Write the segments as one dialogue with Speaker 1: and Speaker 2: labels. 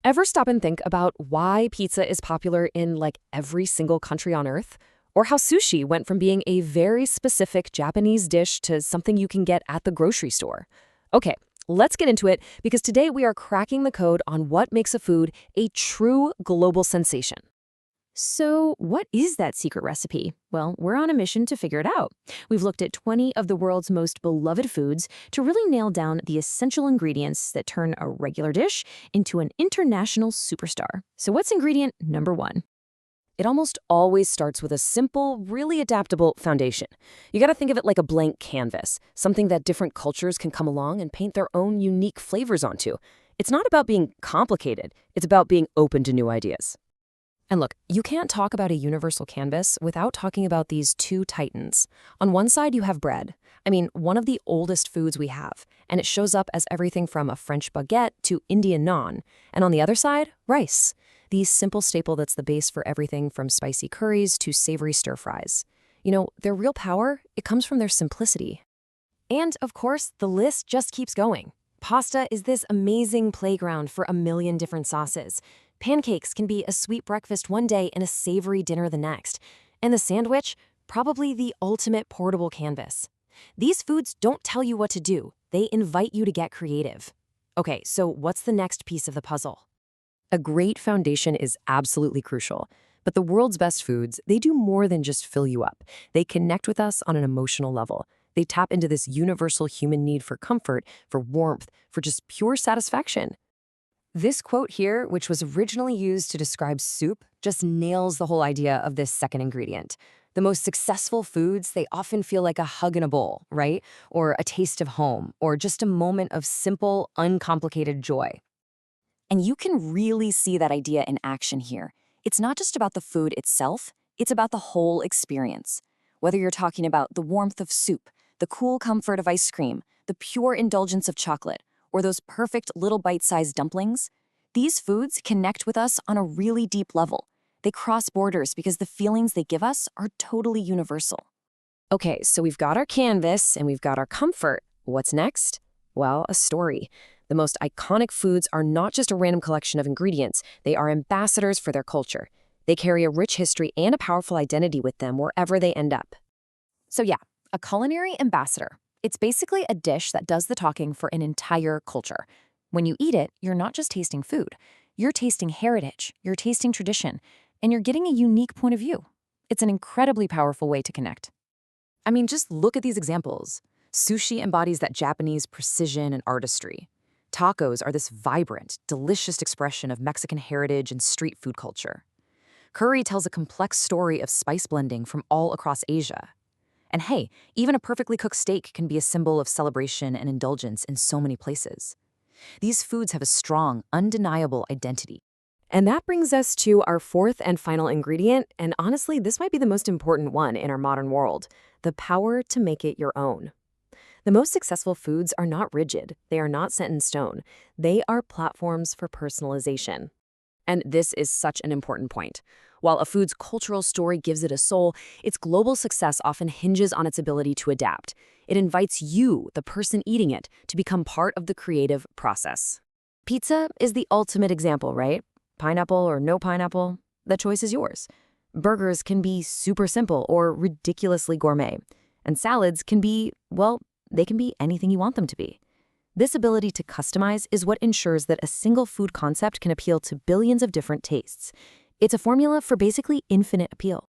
Speaker 1: Ever stop and think about why pizza is popular in like every single country on Earth? Or how sushi went from being a very specific Japanese dish to something you can get at the grocery store? Okay, let's get into it because today we are cracking the code on what makes a food a true global sensation.
Speaker 2: So, what is that secret recipe? Well, we're on a mission to figure it out. We've looked at 20 of the world's most beloved foods to really nail down the essential ingredients that turn a regular dish into an international superstar. So, what's ingredient number one?
Speaker 1: It almost always starts with a simple, really adaptable foundation. You gotta think of it like a blank canvas, something that different cultures can come along and paint their own unique flavors onto. It's not about being complicated, it's about being open to new ideas. And look, you can't talk about a universal canvas without talking about these two titans. On one side, you have bread. I mean, one of the oldest foods we have, and it shows up as everything from a French baguette to Indian naan. And on the other side, rice, the simple staple that's the base for everything from spicy curries to savory stir-fries. You know, their real power, it comes from their simplicity. And, of course, the list just keeps going. Pasta is this amazing playground for a million different sauces. Pancakes can be a sweet breakfast one day and a savory dinner the next. And the sandwich, probably the ultimate portable canvas. These foods don't tell you what to do. They invite you to get creative. Okay, so what's the next piece of the puzzle? A great foundation is absolutely crucial. But the world's best foods, they do more than just fill you up. They connect with us on an emotional level. They tap into this universal human need for comfort, for warmth, for just pure satisfaction. This quote here, which was originally used to describe soup, just nails the whole idea of this second ingredient. The most successful foods, they often feel like a hug in a bowl, right? Or a taste of home, or just a moment of simple, uncomplicated joy. And you can really see that idea in action here. It's not just about the food itself, it's about the whole experience. Whether you're talking about the warmth of soup, the cool comfort of ice cream, the pure indulgence of chocolate, or those perfect little bite-sized dumplings, these foods connect with us on a really deep level. They cross borders because the feelings they give us are totally universal. Okay, so we've got our canvas and we've got our comfort. What's next? Well, a story. The most iconic foods are not just a random collection of ingredients, they are ambassadors for their culture. They carry a rich history and a powerful identity with them wherever they end up. So yeah, a culinary ambassador. It's basically a dish that does the talking for an entire culture. When you eat it, you're not just tasting food. You're tasting heritage, you're tasting tradition, and you're getting a unique point of view. It's an incredibly powerful way to connect. I mean, just look at these examples. Sushi embodies that Japanese precision and artistry. Tacos are this vibrant, delicious expression of Mexican heritage and street food culture. Curry tells a complex story of spice blending from all across Asia. And hey, even a perfectly cooked steak can be a symbol of celebration and indulgence in so many places. These foods have a strong, undeniable identity. And that brings us to our fourth and final ingredient, and honestly, this might be the most important one in our modern world, the power to make it your own. The most successful foods are not rigid, they are not set in stone. They are platforms for personalization. And this is such an important point. While a food's cultural story gives it a soul, its global success often hinges on its ability to adapt. It invites you, the person eating it, to become part of the creative process. Pizza is the ultimate example, right? Pineapple or no pineapple, the choice is yours. Burgers can be super simple or ridiculously gourmet. And salads can be, well, they can be anything you want them to be. This ability to customize is what ensures that a single food concept can appeal to billions of different tastes. It's a formula for basically infinite appeal.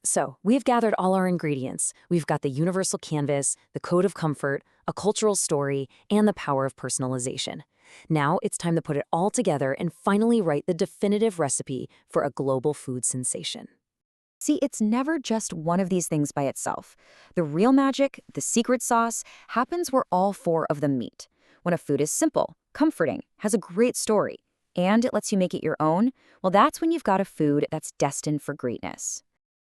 Speaker 1: So, we've gathered all our ingredients. We've got the universal canvas, the code of comfort, a cultural story, and the power of personalization. Now it's time to put it all together and finally write the definitive recipe for a global food sensation. See, it's never just one of these things by itself. The real magic, the secret sauce, happens where all four of them meet. When a food is simple, comforting, has a great story, and it lets you make it your own, well, that's when you've got a food that's destined for greatness.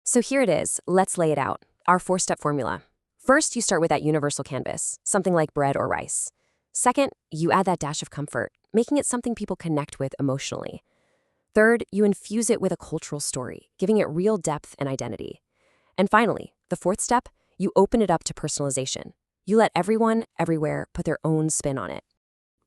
Speaker 1: So here it is. Let's lay it out. Our four-step formula. First, you start with that universal canvas, something like bread or rice. Second, you add that dash of comfort, making it something people connect with emotionally. Third, you infuse it with a cultural story, giving it real depth and identity. And finally, the fourth step, you open it up to personalization. You let everyone, everywhere, put their own spin on it.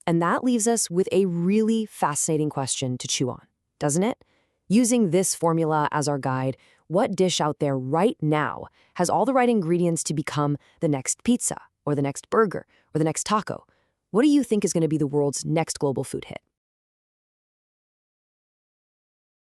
Speaker 1: And that leaves us with a really fascinating question to chew on, doesn't it? Using this formula as our guide, what dish out there right now has all the right ingredients to become the next pizza, or the next burger, or the next taco? What do you think is going to be the world's next global food hit?